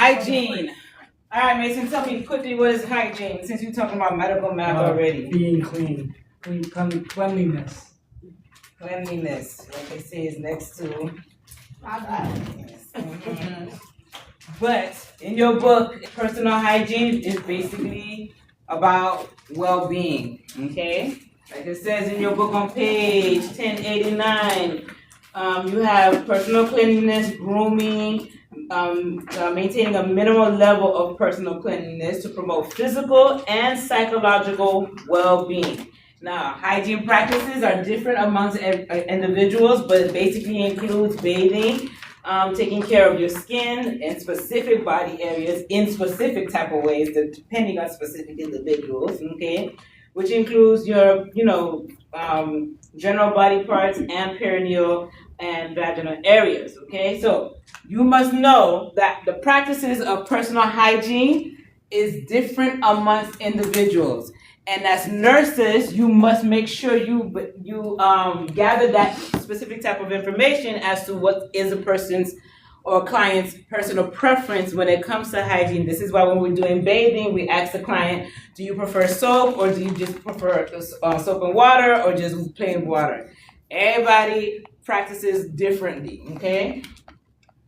Hygiene. All right, Mason, tell me quickly what is hygiene, since you're talking about medical math already. Being clean. Cleanliness. Cleanliness, like they say, is next to. But in your book, personal hygiene is basically about well-being, okay? Like it says in your book on page 1089, you have personal cleanliness, grooming, maintaining a minimal level of personal cleanliness to promote physical and psychological well-being. Now, hygiene practices are different amongst individuals, but it basically includes bathing, taking care of your skin and specific body areas in specific type of ways, depending on specific individuals, okay? Which includes your, general body parts and perineal and vaginal areas, okay? So you must know that the practices of personal hygiene is different amongst individuals. And as nurses, you must make sure you gather that specific type of information as to what is a person's or client's personal preference when it comes to hygiene. This is why when we're doing bathing, we ask the client, do you prefer soap or do you just prefer soap and water or just plain water? Everybody practices differently, okay?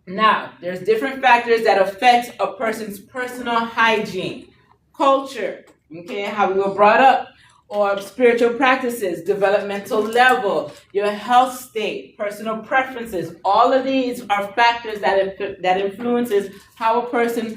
Now, there's different factors that affect a person's personal hygiene. Culture, okay, how we were brought up, or spiritual practices, developmental level, your health state, personal preferences. All of these are factors that influences how a person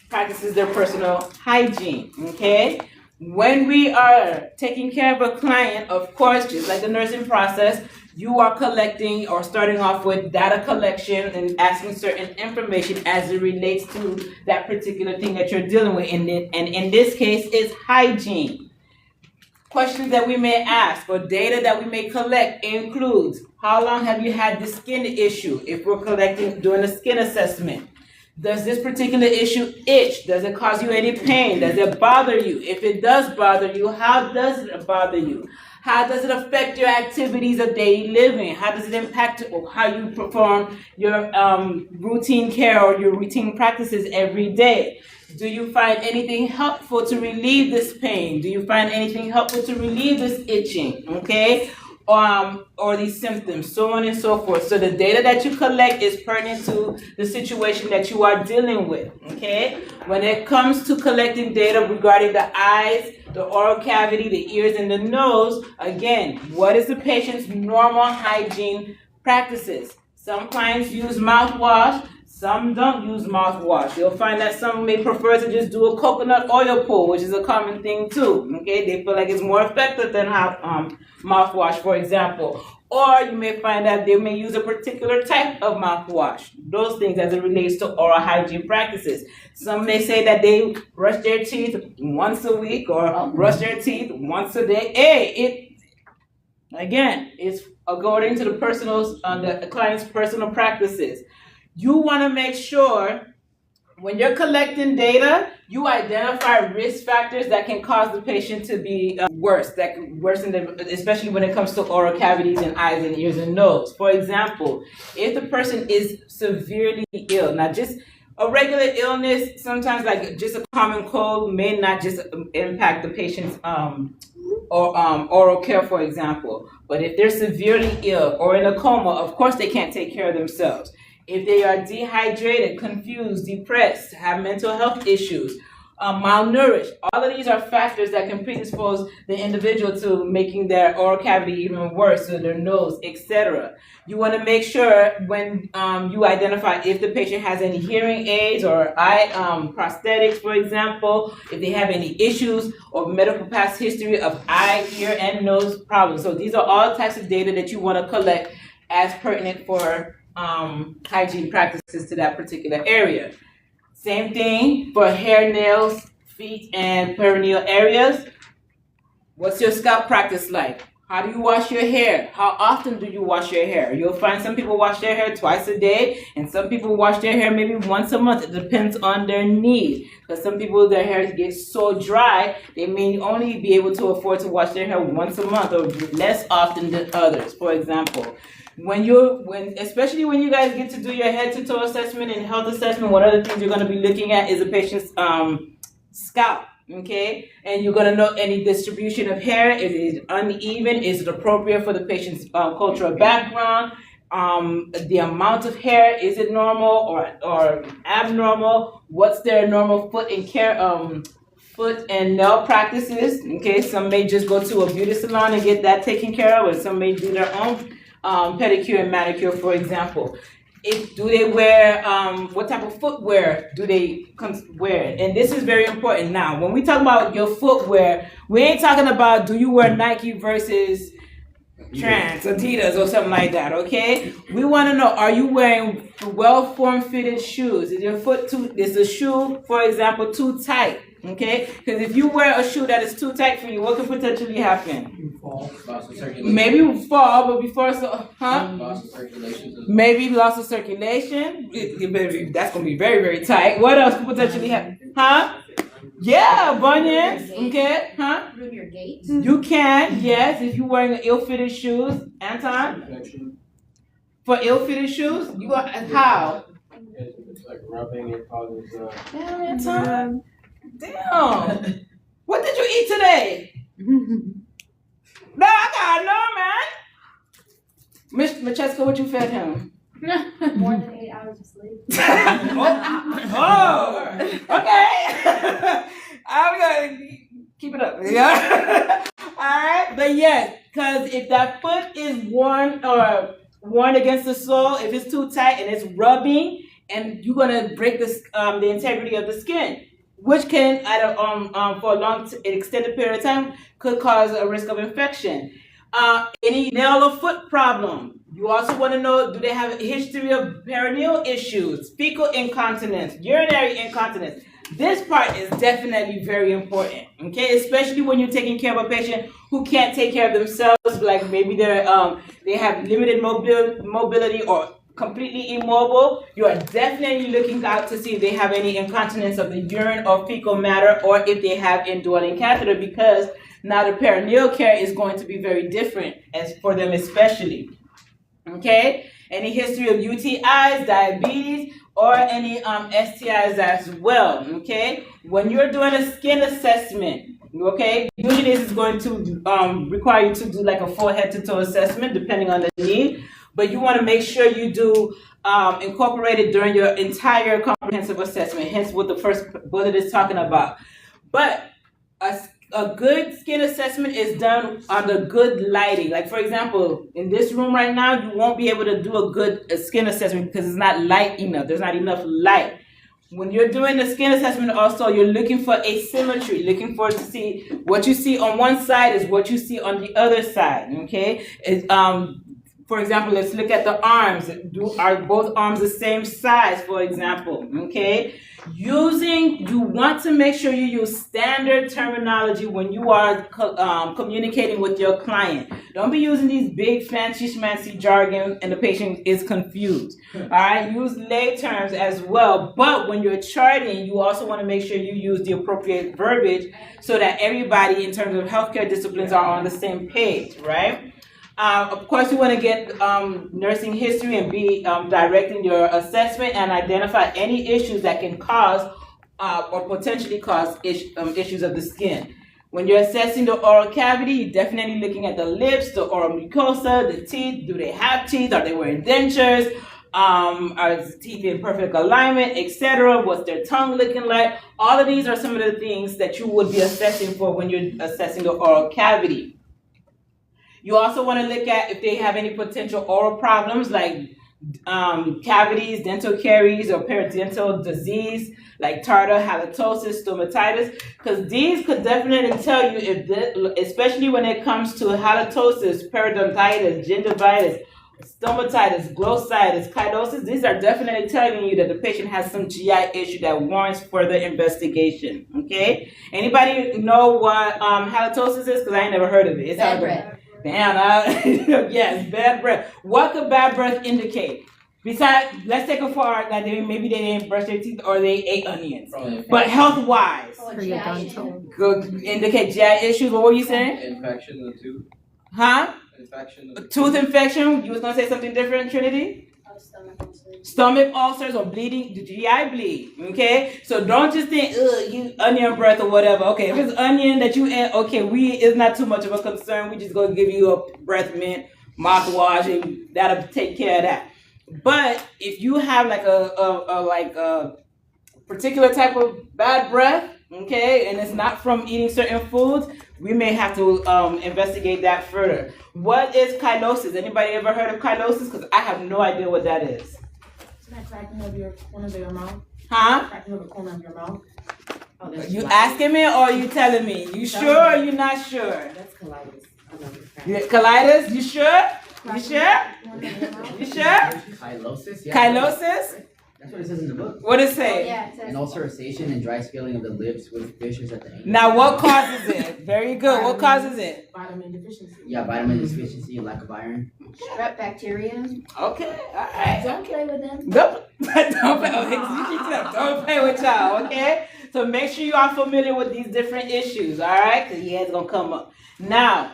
practices their personal hygiene, okay? When we are taking care of a client, of course, just like the nursing process, you are collecting or starting off with data collection and asking certain information as it relates to that particular thing that you're dealing with. And in this case, it's hygiene. Questions that we may ask or data that we may collect includes, how long have you had this skin issue? If we're doing a skin assessment. Does this particular issue itch? Does it cause you any pain? Does it bother you? If it does bother you, how does it bother you? How does it affect your activities of daily living? How does it impact how you perform your routine care or your routine practices every day? Do you find anything helpful to relieve this pain? Do you find anything helpful to relieve this itching? Okay? Or these symptoms, so on and so forth. So the data that you collect is pertinent to the situation that you are dealing with, okay? When it comes to collecting data regarding the eyes, the oral cavity, the ears, and the nose, again, what is the patient's normal hygiene practices? Some clients use mouthwash, some don't use mouthwash. You'll find that some may prefer to just do a coconut oil pull, which is a common thing too, okay? They feel like it's more effective than mouthwash, for example. Or you may find that they may use a particular type of mouthwash. Those things as it relates to oral hygiene practices. Some may say that they brush their teeth once a week or brush their teeth once a day. Hey, it's according to the client's personal practices. You want to make sure when you're collecting data, you identify risk factors that can cause the patient to be worse, that can worsen especially when it comes to oral cavities and eyes and ears and nose. For example, if the person is severely ill, now just a regular illness, sometimes like just a common cold may not just impact the patient's oral care, for example. But if they're severely ill or in a coma, of course they can't take care of themselves. If they are dehydrated, confused, depressed, have mental health issues, malnourished, all of these are factors that can predispose the individual to making their oral cavity even worse, or their nose, etc. You want to make sure when you identify if the patient has any hearing aids or eye prosthetics, for example, if they have any issues or medical past history of eye, ear, and nose problems. So these are all types of data that you want to collect as pertinent for hygiene practices to that particular area. Same thing for hair, nails, feet, and perineal areas. What's your scalp practice like? How do you wash your hair? How often do you wash your hair? You'll find some people wash their hair twice a day, and some people wash their hair maybe once a month. It depends on their need. Because some people, their hair gets so dry, they may only be able to afford to wash their hair once a month or less often than others, for example. Especially when you guys get to do your head to toe assessment and health assessment, one of the things you're going to be looking at is a patient's scalp. Okay, and you're gonna know any distribution of hair. Is it uneven? Is it appropriate for the patient's cultural background? The amount of hair, is it normal or abnormal? What's their normal foot and nail practices? Okay, some may just go to a beauty salon and get that taken care of, or some may do their own pedicure and manicure, for example. Do they wear, what type of footwear do they wear? And this is very important. Now, when we talk about your footwear, we ain't talking about do you wear Nike versus Trans, Adidas, or something like that, okay? We want to know, are you wearing well-formed fitted shoes? Is the shoe, for example, too tight? Okay, because if you wear a shoe that is too tight for you, what could potentially happen? You fall. Loss of circulation. Maybe you fall, but before Loss of circulation. maybe loss of circulation. That's gonna be very, very tight. What else could potentially happen? Yeah, bunions. Okay, Ruin your gait. You can, yes, if you're wearing ill-fitted shoes. Anton, Infection. for ill-fitted shoes, you go how? It's like rubbing, it causes. Damn, Anton. Damn. What did you eat today? No, I gotta know, man. Miss Macheska, what you fed him? More than 8 hours of sleep. Oh, okay. I'm gonna keep it up. Yeah. All right, but yes, because if that foot is worn against the sole, if it's too tight and it's rubbing, and you're gonna break the integrity of the skin, which can, for a long, extended period of time, could cause a risk of infection. Any nail or foot problem. You also want to know, do they have a history of perineal issues, fecal incontinence, urinary incontinence? This part is definitely very important, okay? Especially when you're taking care of a patient who can't take care of themselves, like maybe they have limited mobility or completely immobile. You are definitely looking out to see if they have any incontinence of the urine or fecal matter, or if they have indwelling catheter, because now the perineal care is going to be very different as for them especially. Okay? Any history of UTIs, diabetes, or any STIs as well. Okay? When you're doing a skin assessment, okay, usually this is going to require you to do like a full head to toe assessment depending on the need. But you want to make sure you do incorporate it during your entire comprehensive assessment, hence what the first bullet is talking about. But a good skin assessment is done under good lighting. Like, for example, in this room right now, you won't be able to do a good skin assessment because it's not light enough. There's not enough light. When you're doing the skin assessment also, you're looking for asymmetry, looking for to see what you see on one side is what you see on the other side, okay? For example, let's look at the arms. Are both arms the same size, for example, okay? You want to make sure you use standard terminology when you are communicating with your client. Don't be using these big fancy schmancy jargon and the patient is confused, all right? Use lay terms as well, but when you're charting, you also want to make sure you use the appropriate verbiage so that everybody in terms of healthcare disciplines are on the same page, right? Of course, you want to get nursing history and be directing your assessment and identify any issues that can cause or potentially cause issues of the skin. When you're assessing the oral cavity, you're definitely looking at the lips, the oral mucosa, the teeth. Do they have teeth? Are they wearing dentures? Are the teeth in perfect alignment, etc.? What's their tongue looking like? All of these are some of the things that you would be assessing for when you're assessing the oral cavity. You also want to look at if they have any potential oral problems like cavities, dental caries, or periodontal disease like tartar, halitosis, stomatitis, because these could definitely tell you especially when it comes to halitosis, periodontitis, gingivitis, stomatitis, glossitis, chidosis, these are definitely telling you that the patient has some GI issue that warrants further investigation, okay? Anybody know what halitosis is? Because I ain't never heard of it. It's Bad breath. Damn, yes, bad breath. What could bad breath indicate? Besides, let's take a part that maybe they didn't brush their teeth or they ate onions. But health-wise, Periodontal. could indicate GI issues. What were you saying? Infection in the tooth. Huh? infection. Tooth infection. You was gonna say something different, Trinity? Stomach ulcers. Stomach ulcers or bleeding, the GI bleed, okay? So don't just think, ugh, you onion breath or whatever. Okay, if it's onion that you eat, okay, it's not too much of a concern. We just gonna give you a breath mint, mouthwash, and that'll take care of that. But if you have like a particular type of bad breath, okay, and it's not from eating certain foods, we may have to investigate that further. What is chylosis? Anybody ever heard of chylosis? Because I have no idea what that is. Isn't that cracking of your corners of your mouth? Huh? Cracking of the corner of your mouth? Oh, that's You colitis. asking me or are you telling me? You sure or you not sure? That's colitis. I know it's cracking. Colitis? You sure? You sure? You sure? Chylosis, yeah. Chylosis? That's what it says in the book. What it say? Yeah, it says. An ulceration and dry scaling of the lips with fissures at the end. Now what causes it? Very good. What causes it? Vitamin deficiency. Yeah, vitamin deficiency and lack of iron. Strep bacteria. Okay, alright. Don't play with them. Don't play with y'all, okay? So make sure you are familiar with these different issues, alright? Because yeah, it's gonna come up. Now,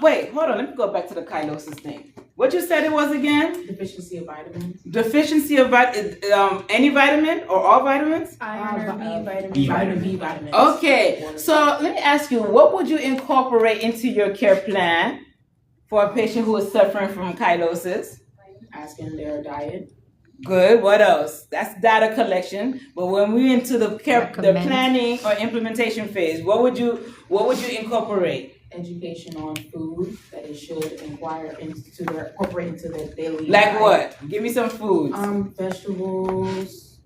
wait, hold on, let me go back to the chylosis thing. What you said it was again? Deficiency of vitamins. Deficiency of any vitamin or all vitamins? Iron or B vitamin. Vitamin B vitamins. Okay, so let me ask you, what would you incorporate into your care plan for a patient who is suffering from chylosis? Asking their diet. Good. What else? That's data collection. But when we're into the planning or implementation phase, what would you incorporate? Education on food that they should incorporate into their daily Like diet. what? Give me some foods. Vegetables.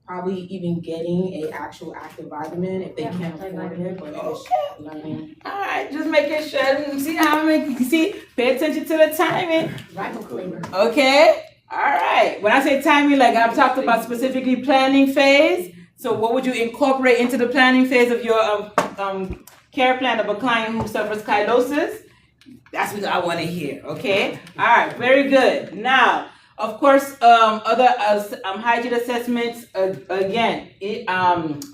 Probably even getting a actual active vitamin if they can't afford it, but it's learning. All right, just making sure. See how many? See, pay attention to the timing. Riboflavin. Okay. All right. When I say timing, like I've talked about specifically planning phase. So what would you incorporate into the planning phase of your care plan of a client who suffers chylosis? That's what I want to hear. Okay. All right. Very good. Now, of course, other hygiene assessments. Again,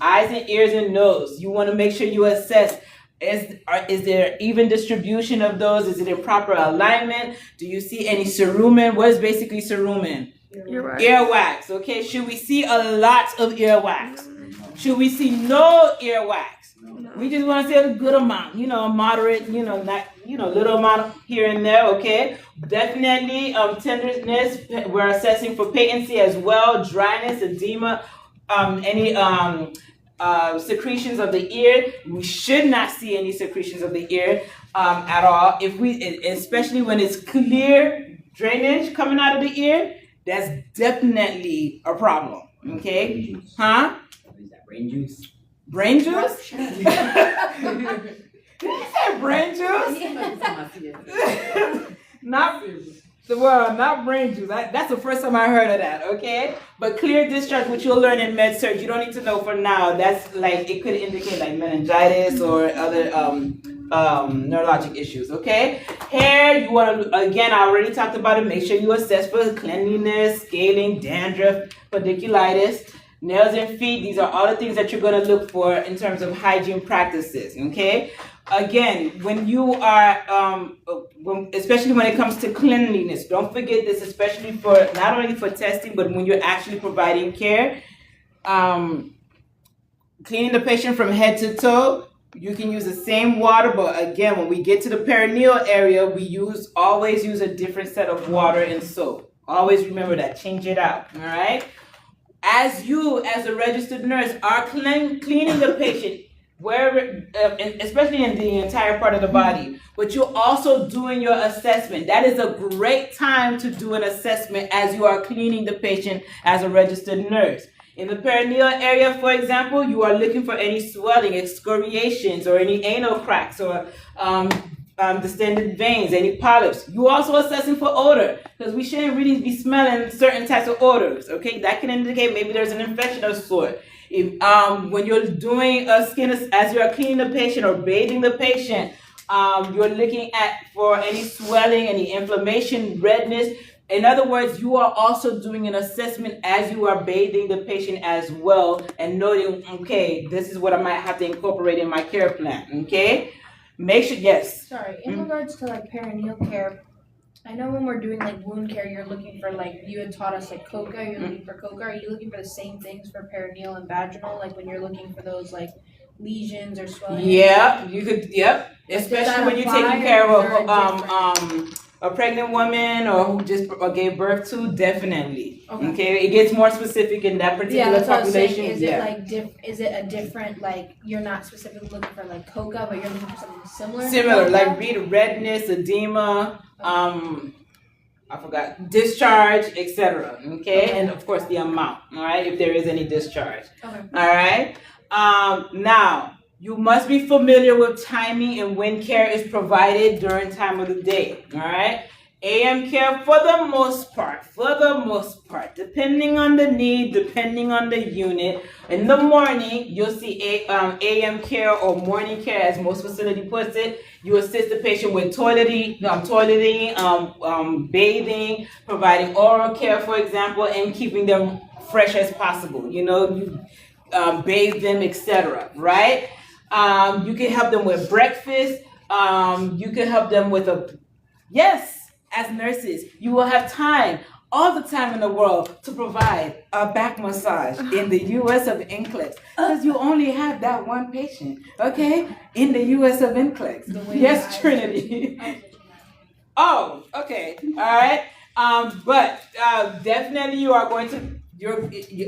eyes and ears and nose. You want to make sure you assess. Is there even distribution of those? Is it in proper alignment? Do you see any cerumen? What is basically cerumen? Earwax. Okay. Should we see a lot of earwax? Should we see no earwax? We just want to see a good amount, moderate, not, little amount here and there, okay? Definitely tenderness, we're assessing for patency as well, dryness, edema, any secretions of the ear. We should not see any secretions of the ear at all. Especially when it's clear drainage coming out of the ear, that's definitely a problem, okay? Huh? Is that brain juice? Brain juice? Did you say brain juice? Not brain juice. That's the first time I heard of that, okay? But clear discharge, which you'll learn in med surg, you don't need to know for now. That's like, it could indicate like meningitis or other neurologic issues, okay? Hair, you want to, again, I already talked about it. Make sure you assess for cleanliness, scaling, dandruff, pediculitis. Nails and feet, these are all the things that you're going to look for in terms of hygiene practices, okay? Again, when you are, especially when it comes to cleanliness, don't forget this, especially for, not only for testing, but when you're actually providing care. Cleaning the patient from head to toe, you can use the same water, but again, when we get to the perineal area, we always use a different set of water and soap. Always remember that, change it out, all right? As you, as a registered nurse, are cleaning the patient, especially in the entire part of the body, but you're also doing your assessment. That is a great time to do an assessment as you are cleaning the patient as a registered nurse. In the perineal area, for example, you are looking for any swelling, excoriations, or any anal cracks, or distended veins, any polyps. You're also assessing for odor, because we shouldn't really be smelling certain types of odors, okay? That can indicate maybe there's an infection of sort. When you're doing a skin, as you're cleaning the patient or bathing the patient, you're looking for any swelling, any inflammation, redness. In other words, you are also doing an assessment as you are bathing the patient as well and noting, okay, this is what I might have to incorporate in my care plan, okay? make sure, yes. Sorry, in regards to like perineal care, I know when we're doing like wound care, you're looking for like, you had taught us like coca, you're looking for coca. Are you looking for the same things for perineal and vaginal, like when you're looking for those like lesions or swelling? Yeah, you could, yep, especially when you're apply, taking care or of is there a pregnant woman or who just gave birth to, definitely. Okay. Okay, it gets more specific in that Yeah, particular that's what I was saying. population. Is Yeah. it like is it a different, like you're not specifically looking for like coca, but you're looking for something similar? to Similar, coca? like redness, edema, I forgot, discharge, etc. Okay, and of course the amount. All right, if there is any discharge. Okay. All right. Now you must be familiar with timing and when care is provided during time of the day. All right. AM care for the most part, depending on the need, depending on the unit. In the morning, you'll see AM care or morning care, as most facility puts it. You assist the patient with toileting, bathing, providing oral care, for example, and keeping them fresh as possible. You know, you bathe them, etc. Right? You can help them with breakfast. You can help them with yes. As nurses, you will have time, all the time in the world, to provide a back massage in the U.S. of NCLEX, because you only have that one patient, okay, in the U.S. of NCLEX. Yes, Trinity. Oh, okay, all right. But definitely you are going to.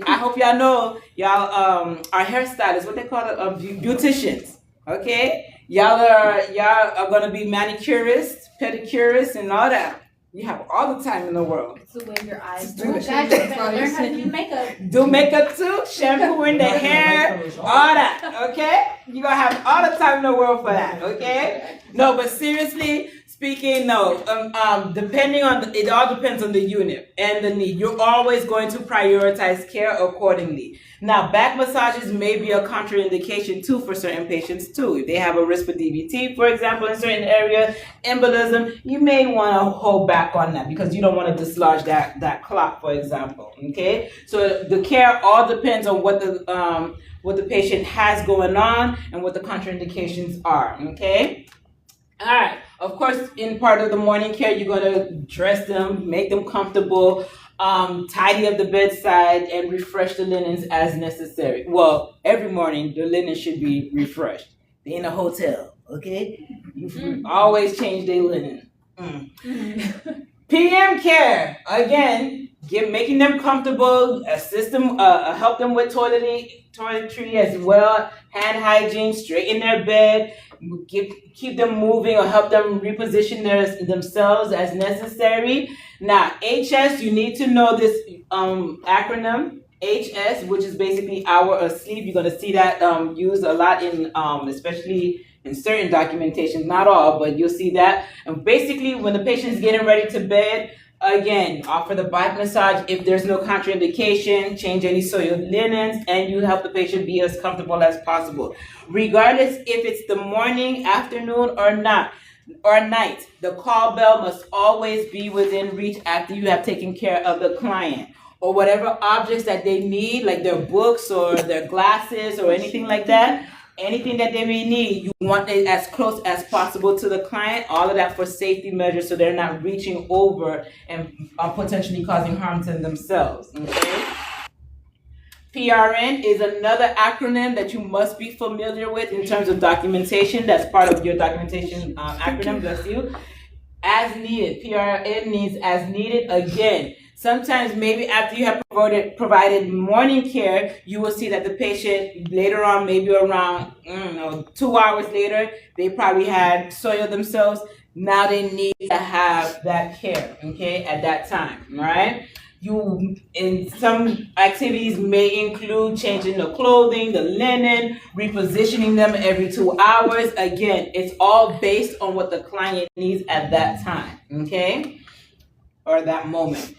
I hope y'all know y'all are hairstylists. What they call it, beauticians. Okay. Y'all are gonna be manicurists, pedicurists, and all that. You have all the time in the world. It's the way your eyes Oh, do guys, it. you better learn how to do makeup. Do makeup too, shampooing the hair, all that. Okay, you gonna have all the time in the world for that. Okay. No, but seriously speaking, no. Depending on it all depends on the unit and the need. You're always going to prioritize care accordingly. Now, back massages may be a contraindication too for certain patients too. If they have a risk for DVT, for example, in certain areas, embolism, you may want to hold back on that because you don't want to dislodge that clot, for example. Okay, so the care all depends on what the patient has going on and what the contraindications are. Okay. All right. Of course, in part of the morning care, you're going to dress them, make them comfortable, tidy up the bedside, and refresh the linens as necessary. Well, every morning, the linen should be refreshed. They're in a hotel, okay? You always change their linen. PM care, again, making them comfortable, assist them, help them with toiletry as well, hand hygiene, straighten their bed, keep them moving or help them reposition themselves as necessary. Now, HS, you need to know this acronym, HS, which is basically hour of sleep. You're going to see that used a lot in, especially in certain documentation, not all, but you'll see that. And basically, when the patient is getting ready to bed, again, offer the back massage if there's no contraindication, change any soiled linens, and you help the patient be as comfortable as possible. Regardless if it's the morning, afternoon, or not, or night, the call bell must always be within reach after you have taken care of the client. Or whatever objects that they need, like their books or their glasses or anything like that, anything that they may need, you want it as close as possible to the client, all of that for safety measures so they're not reaching over and potentially causing harm to themselves, okay? PRN is another acronym that you must be familiar with in terms of documentation. That's part of your documentation acronym, bless you. As needed, PRN means as needed. Again, sometimes maybe after you have provided morning care, you will see that the patient later on, maybe around 2 hours later, they probably had soiled themselves. Now they need to have that care, okay, at that time, all right? In some activities may include changing the clothing, the linen, repositioning them every 2 hours. Again, it's all based on what the client needs at that time, okay, or that moment.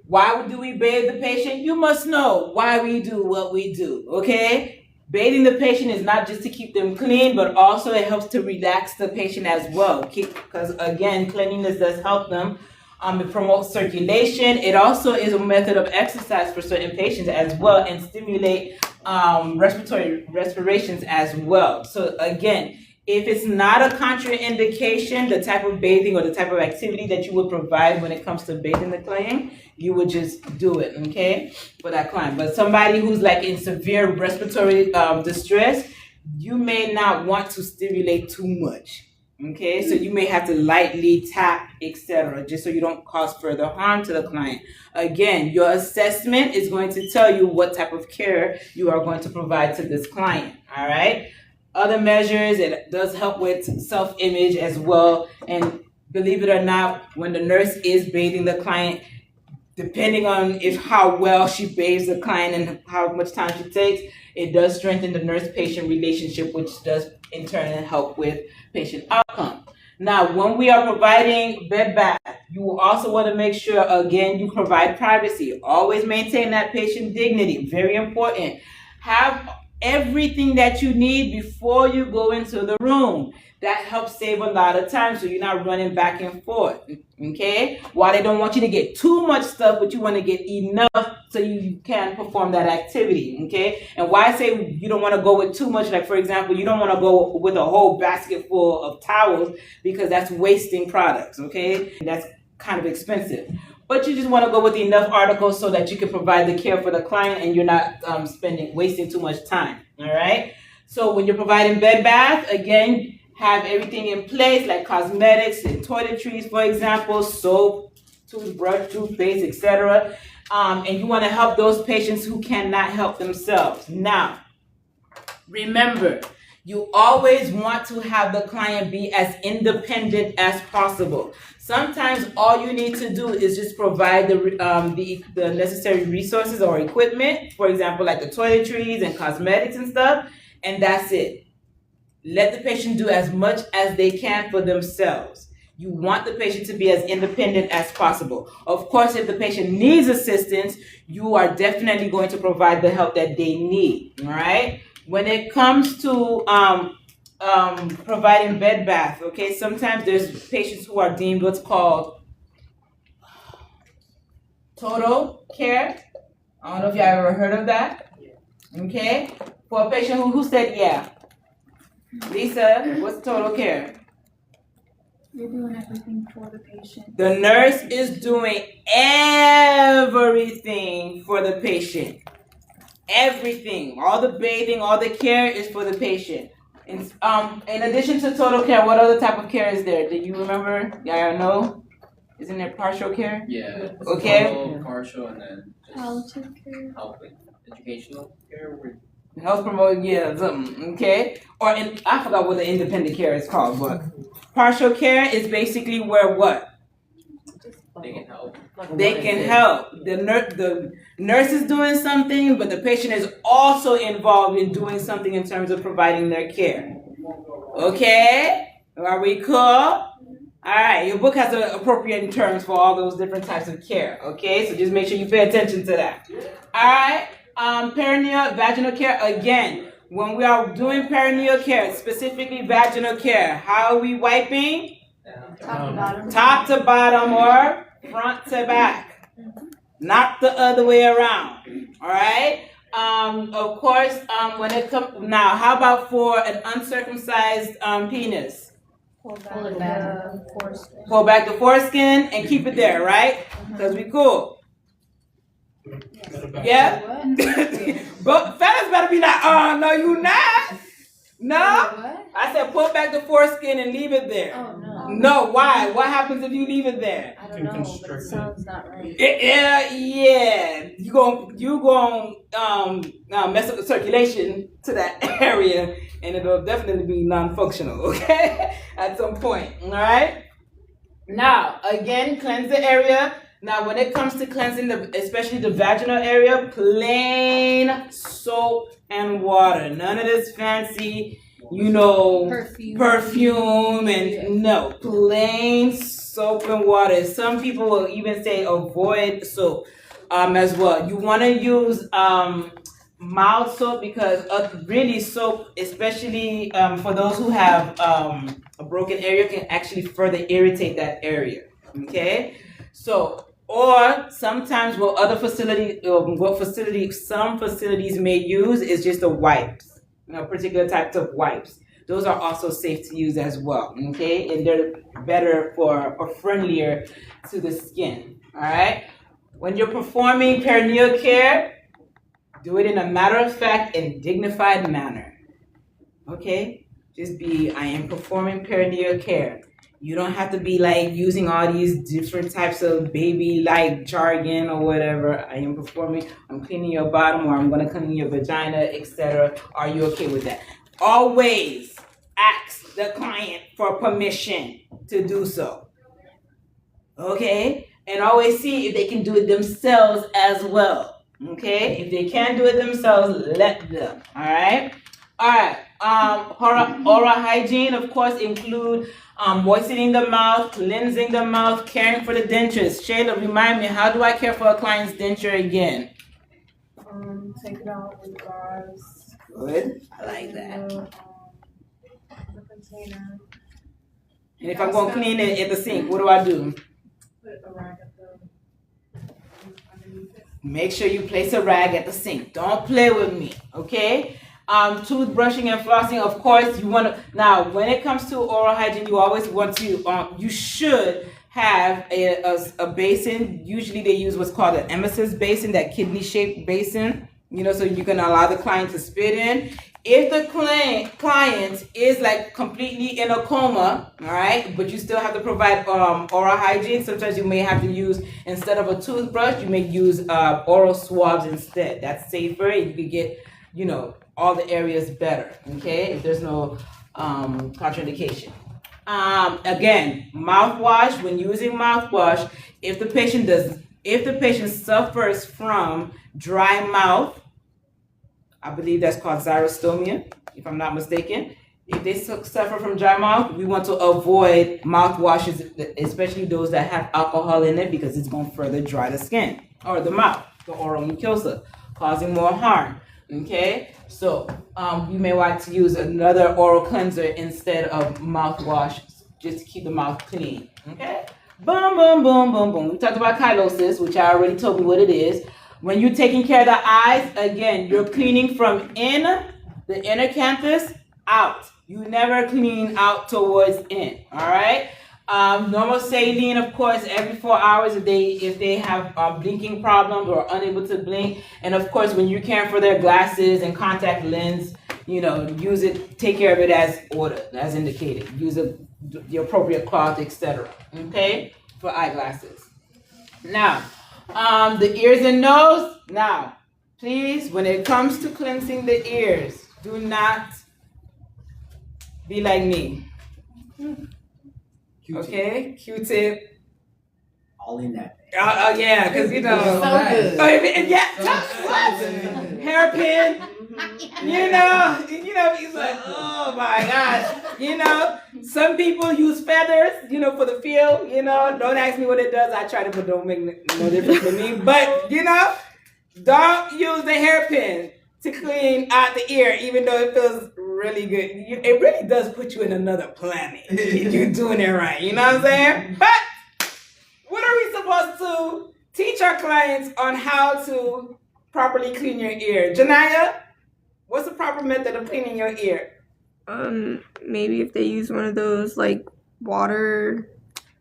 Why do we bathe the patient? You must know why we do what we do, okay? Bathing the patient is not just to keep them clean, but also it helps to relax the patient as well. Because again, cleanliness does help them. It promotes circulation. It also is a method of exercise for certain patients as well and stimulate respirations as well. So again, If it's not a contraindication, the type of bathing or the type of activity that you would provide when it comes to bathing the client, you would just do it, okay, for that client. But somebody who's like in severe respiratory distress, you may not want to stimulate too much, okay? So you may have to lightly tap, etc., just so you don't cause further harm to the client. Again, your assessment is going to tell you what type of care you are going to provide to this client, all right? Other measures, it does help with self-image as well. And believe it or not, when the nurse is bathing the client, depending on how well she bathes the client and how much time she takes, it does strengthen the nurse-patient relationship, which does in turn help with patient outcome. Now, when we are providing bed bath, you also want to make sure, again, you provide privacy. Always maintain that patient dignity. Very important. Have everything that you need before you go into the room. That helps save a lot of time so you're not running back and forth, okay? While they don't want you to get too much stuff, but you want to get enough so you can perform that activity, okay? And why I say you don't want to go with too much, like for example, you don't want to go with a whole basket full of towels because that's wasting products, okay? And that's kind of expensive. But you just want to go with enough articles so that you can provide the care for the client and you're not wasting too much time, all right? So when you're providing bed bath, again, have everything in place like cosmetics and toiletries, for example, soap, toothbrush, toothpaste, etc. And you want to help those patients who cannot help themselves. Now, remember, you always want to have the client be as independent as possible. Sometimes all you need to do is just provide the necessary resources or equipment, for example, like the toiletries and cosmetics and stuff, and that's it. Let the patient do as much as they can for themselves. You want the patient to be as independent as possible. Of course, if the patient needs assistance, you are definitely going to provide the help that they need, all right? When it comes to providing bed bath, okay, sometimes there's patients who are deemed what's called total care. I don't know if y'all ever heard of that, okay? For a patient who said yeah. Lisa, what's total care? You're doing everything for the patient. The nurse is doing everything for the patient. Everything, all the bathing, all the care is for the patient. In addition to total care, what other type of care is there? Do you remember? Y'all know? Isn't there partial care? Yeah. Okay. Total, partial, and then just Palliative care. helping. Educational care. Health promote, yeah, something, okay? I forgot what the independent care is called, but partial care is basically where what? They can help. They can help. The nurse is doing something, but the patient is also involved in doing something in terms of providing their care. Okay? Are we cool? All right, your book has the appropriate terms for all those different types of care, okay? So just make sure you pay attention to that. All right? Perineal, vaginal care, again, when we are doing perineal care, specifically vaginal care, how are we wiping? Top to bottom. Top to bottom or front to back. Not the other way around. All right? Of course, when it comes, now, how about for an uncircumcised penis? Pull back the foreskin. Pull back the foreskin and keep it there, right? Because we cool. Yeah? But fellas better be like, oh, no, you not. No? What? I said pull back the foreskin and leave it there. Oh, no. No, why? What happens if you leave it there? I don't know, but it sounds not right. Yeah. You gon' mess up the circulation to that area, and it'll definitely be non-functional, okay? At some point, all right? Now, again, cleanse the area. Now, when it comes to cleansing, especially the vaginal area, plain soap and water. None of this fancy, perfume and no. Plain soap and water. Some people will even say avoid soap as well. You want to use mild soap because really soap, especially for those who have a broken area, can actually further irritate that area. Okay? So, or sometimes some facilities may use is just the wipes, particular types of wipes. those are also safe to use as well, okay? And they're better or friendlier to the skin, all right? When you're performing perineal care, do it in a matter-of-fact and dignified manner, okay? Just I am performing perineal care. You don't have to be like using all these different types of baby-like jargon or whatever. I'm cleaning your bottom, or I'm gonna clean your vagina, etc. Are you okay with that? Always ask the client for permission to do so. Okay? And always see if they can do it themselves as well. Okay? If they can't do it themselves, let them. Alright? Alright. Oral hygiene, of course, include moistening the mouth, cleansing the mouth, caring for the dentures. Shayla, remind me, how do I care for a client's denture again? Take it out with gauze. Good. I like that. The container. And if I'm going to clean it at the sink, what do I do? Put a rag at the underneath it. Make sure you place a rag at the sink. Don't play with me, okay? Toothbrushing and flossing, of course, you want to. Now, when it comes to oral hygiene, you always want to. You should have a basin. Usually, they use what's called an emesis basin, that kidney-shaped basin. So you can allow the client to spit in. If the client is like completely in a coma, all right, but you still have to provide oral hygiene, sometimes you may have to use, instead of a toothbrush, you may use oral swabs instead. That's safer, and you can get, all the areas better, okay, if there's no contraindication. Again, mouthwash, when using mouthwash, if the patient suffers from dry mouth, I believe that's called xerostomia, if I'm not mistaken. If they suffer from dry mouth, we want to avoid mouthwashes, especially those that have alcohol in it, because it's going to further dry the skin or the mouth, the oral mucosa, causing more harm. Okay, so you may want to use another oral cleanser instead of mouthwash, just to keep the mouth clean. Okay, boom, boom, boom, boom, boom. We talked about chylosis, which I already told you what it is. When you're taking care of the eyes, again, you're cleaning from the inner canthus out. You never clean out towards in. All right. Normal saline, of course, every 4 hours if they have blinking problems or unable to blink. And of course, when you're caring for their glasses and contact lens, use it, take care of it as ordered, as indicated. Use the appropriate cloth, etc. Okay, for eyeglasses. Now, the ears and nose. Now, please, when it comes to cleansing the ears, do not be like me. Q-tip. Okay, Q-tip. All in that. Yeah, because So good. Hairpin. He's like, oh my gosh. Some people use feathers, for the feel. Don't ask me what it does. I try to, but don't make no difference to me. But don't use the hairpin to clean out the ear, even though it feels really good. It really does put you in another planet if you're doing it right. You know what I'm saying? But what are we supposed to teach our clients on how to properly clean your ear? Janaya, what's the proper method of cleaning your ear? Maybe if they use one of those like water,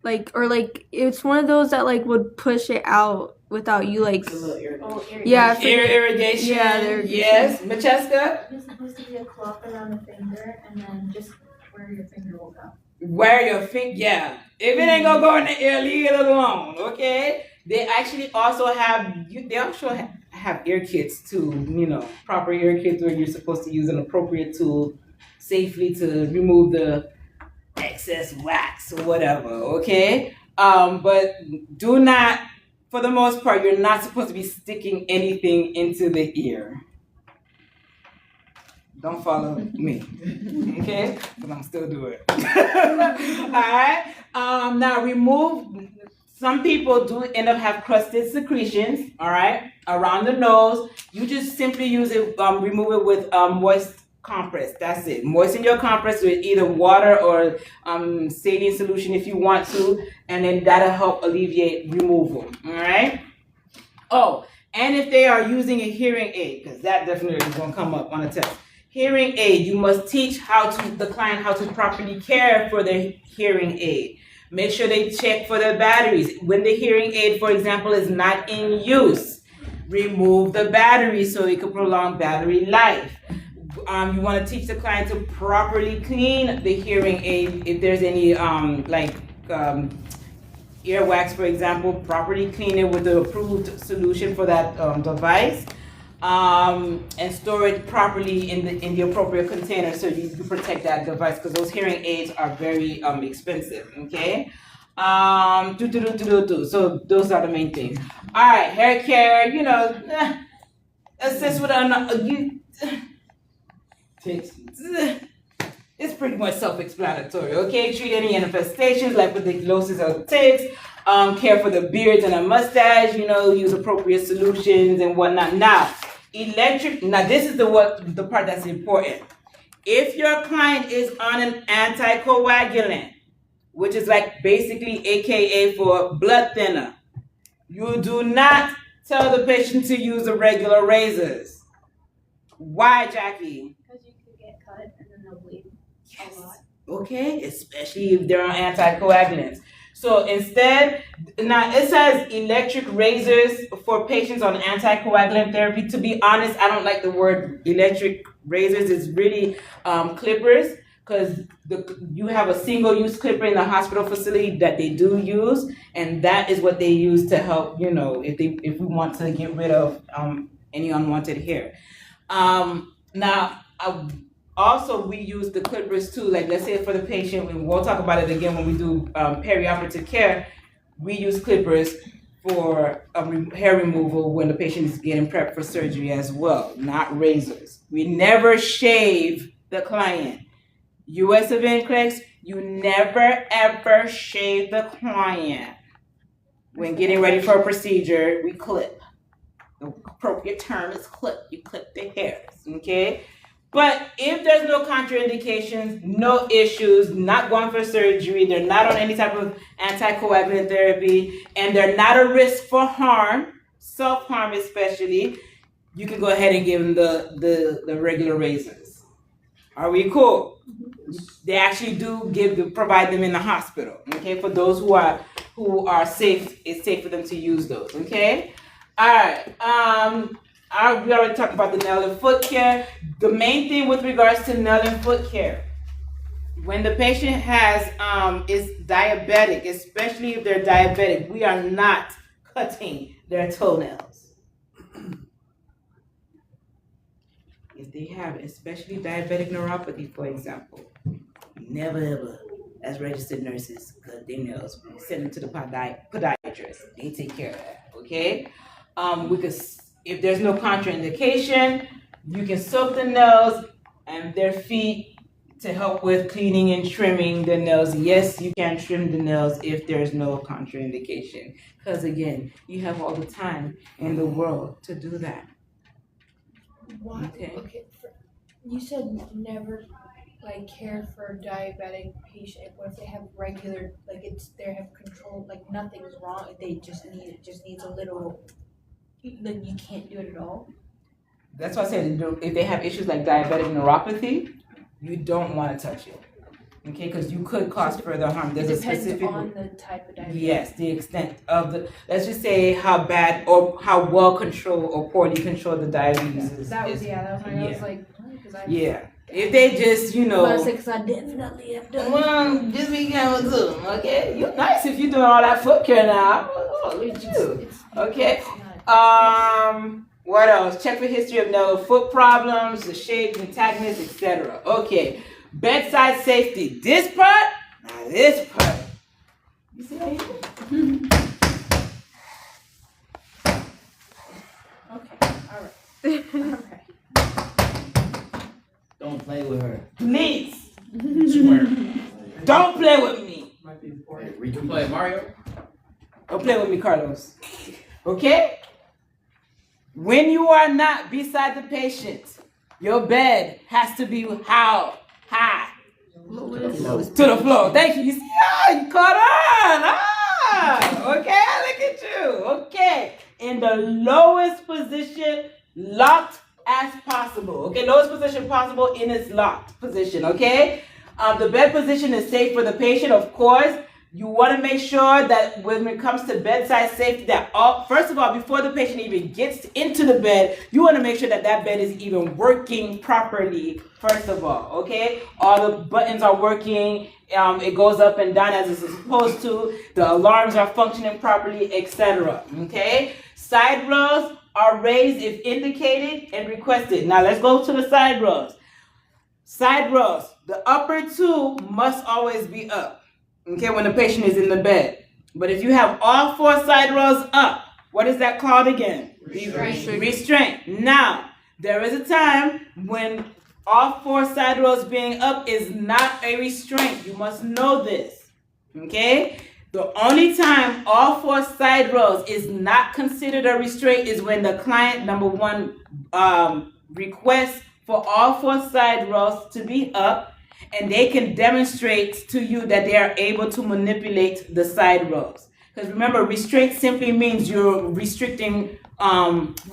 it's one of those that would push it out without you Ear irrigation. Yeah, the irrigation. Yes, Macheska. It's supposed to be a cloth around the finger and then just where your finger will go. Where your finger, yeah. If it ain't gonna go in the ear, leave it alone, okay? They actually also have ear kits too, proper ear kits where you're supposed to use an appropriate tool safely to remove the excess wax or whatever, okay? But do not, for the most part, you're not supposed to be sticking anything into the ear. Don't follow me, okay? Because I'm still doing it. All right? Now some people do end up have crusted secretions, all right, around the nose. You just simply use it, remove it with moist compress. That's it. Moisten your compress with either water or saline solution if you want to, and then that'll help alleviate removal, all right? Oh, and if they are using a hearing aid, because that definitely is going to come up on a test. Hearing aid, you must teach the client how to properly care for their hearing aid. Make sure they check for their batteries. When the hearing aid, for example, is not in use, remove the battery so it can prolong battery life. You want to teach the client to properly clean the hearing aid. If there's any earwax, for example, properly clean it with the approved solution for that device, and store it properly in the appropriate container so you protect that device, because those hearing aids are very expensive. Okay. So those are the main things. All right, hair care. Assist with it's pretty much self-explanatory. Okay, treat any manifestations like ridiculosis or ticks. Care for the beards and a mustache. Use appropriate solutions and whatnot. Now, this is the part that's important. If your client is on an anticoagulant, which is like basically AKA for blood thinner, you do not tell the patient to use the regular razors. Why, Jackie? Because you could get cut and then they'll bleed a lot. Okay, especially if they're on anticoagulants. So instead, now it says electric razors for patients on anticoagulant therapy. To be honest, I don't like the word electric razors. It's really clippers, because you have a single-use clipper in the hospital facility that they do use, and that is what they use to help, if we want to get rid of any unwanted hair. Also, we use the clippers too. Like, let's say for the patient, and we'll talk about it again when we do perioperative care, we use clippers for hair removal when the patient is getting prepped for surgery as well, not razors. We never shave the client. US of NCLEX, you never ever shave the client. When getting ready for a procedure, we clip. The appropriate term is clip. You clip the hairs, okay? But if there's no contraindications, no issues, not going for surgery, they're not on any type of anticoagulant therapy, and they're not a risk for harm, self-harm especially, you can go ahead and give them the regular razors. Are we cool? They actually do provide them in the hospital, okay? For those who are safe, it's safe for them to use those, okay? All right. We already talked about the nail and foot care. The main thing with regards to nail and foot care, when the patient is diabetic, especially if they're diabetic, we are not cutting their toenails. If they have especially diabetic neuropathy, for example, never ever, as registered nurses, cut their nails. Send them to the podiatrist. They take care of that, okay? If there's no contraindication, you can soak the nails and their feet to help with cleaning and trimming the nails. Yes, you can trim the nails if there's no contraindication. Because again, you have all the time in the world to do that. Why? Okay. You said never care for a diabetic patient. What if they have regular, they have control, nothing's wrong, they just needs a little, you can't do it at all? That's why I said if they have issues like diabetic neuropathy, you don't want to touch it. Okay, because you could cause further harm. There's it a specific. depends on the type of diabetes. Yes, the extent of let's just say how bad or how well controlled or poorly controlled the diabetes is. That was I was like, yeah. If they just, because I definitely have done. Well, just be careful too, okay? You're nice if you're doing all that foot care now. Oh, look at you. Okay. What else? Check for history of nail foot problems, the shapes, intact-ness, etc. Okay. Bedside safety. This part, now this part. You see how you do? Okay. All right. Don't play with her. Please. Swear. Don't play with me. Might be important. We can play Mario. Don't play with me, Carlos. Okay? When you are not beside the patient, your bed has to be how high? To the floor. Thank you. You see, you caught on. Okay, look at you. Okay. In the lowest position, locked as possible. Okay, lowest position possible in its locked position. Okay, the bed position is safe for the patient, of course. You want to make sure that when it comes to bedside safety, that first of all, before the patient even gets into the bed, you want to make sure that that bed is even working properly. First of all, okay, all the buttons are working. It goes up and down as it's supposed to. The alarms are functioning properly, etc. Okay, side rails are raised if indicated and requested. Now let's go to the side rails. Side rails, the upper two must always be up. Okay, when the patient is in the bed. But if you have all four side rails up, what is that called again? Restraint. Now, there is a time when all four side rails being up is not a restraint. You must know this. Okay? The only time all four side rails is not considered a restraint is when the client, number one, requests for all four side rails to be up, and they can demonstrate to you that they are able to manipulate the side rails. Because remember, restraint simply means you're restricting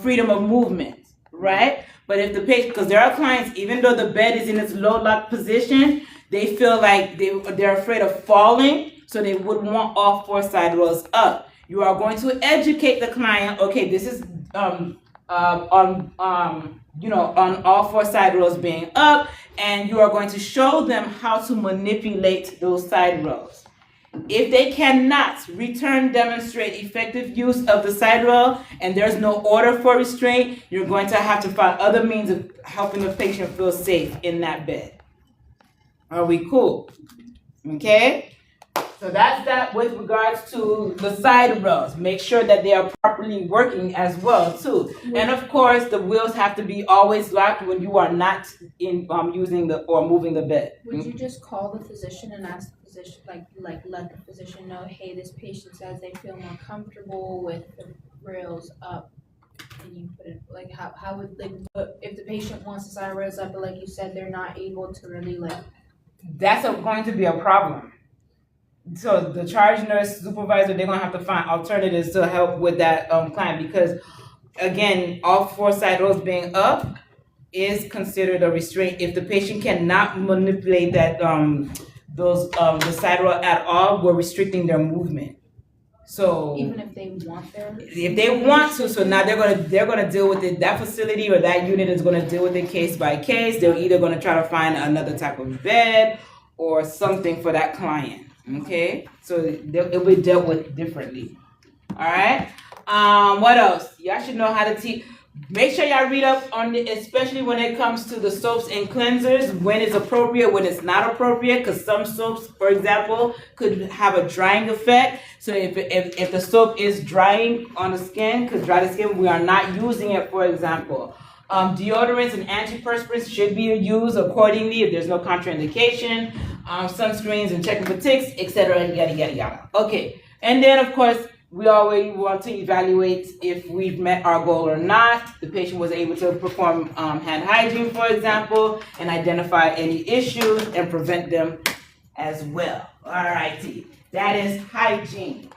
freedom of movement, right? But if the patient, because there are clients, even though the bed is in its low lock position, they feel like they're afraid of falling, so they would want all four side rails up. You are going to educate the client, okay, this is on all four side rails being up, and you are going to show them how to manipulate those side rails. If they cannot demonstrate effective use of the side rail, and there's no order for restraint, you're going to have to find other means of helping the patient feel safe in that bed. Are we cool? Okay? So that's that with regards to the side rails. Make sure that they are properly working as well too. And of course, the wheels have to be always locked when you are not in using or moving the bed. Would you just call the physician and ask the physician, like let the physician know, hey, this patient says they feel more comfortable with the rails up, and you put it like how would if the patient wants the side rails up, but like you said, they're not able to really That's going to be a problem. So the charge nurse supervisor, they're going to have to find alternatives to help with that client, because again, all four side rails being up is considered a restraint. If the patient cannot manipulate that the side rail at all, we're restricting their movement. So even if they want if they want to, so now they're gonna deal with it. That facility or that unit is gonna deal with it case by case. They're either gonna try to find another type of bed or something for that client. Okay, so it'll be dealt with differently. All right. What else? Y'all should know how to teach. Make sure y'all read up on it, especially when it comes to the soaps and cleansers, when it's appropriate, when it's not appropriate, because some soaps, for example, could have a drying effect. So if the soap is drying on the skin, could dry the skin, we are not using it, for example. Deodorants and antiperspirants should be used accordingly if there's no contraindication. Sunscreens and checking for ticks, etc. Yada yada yada. Okay, and then of course we always want to evaluate if we've met our goal or not. The patient was able to perform hand hygiene, for example, and identify any issues and prevent them as well. All righty, that is hygiene.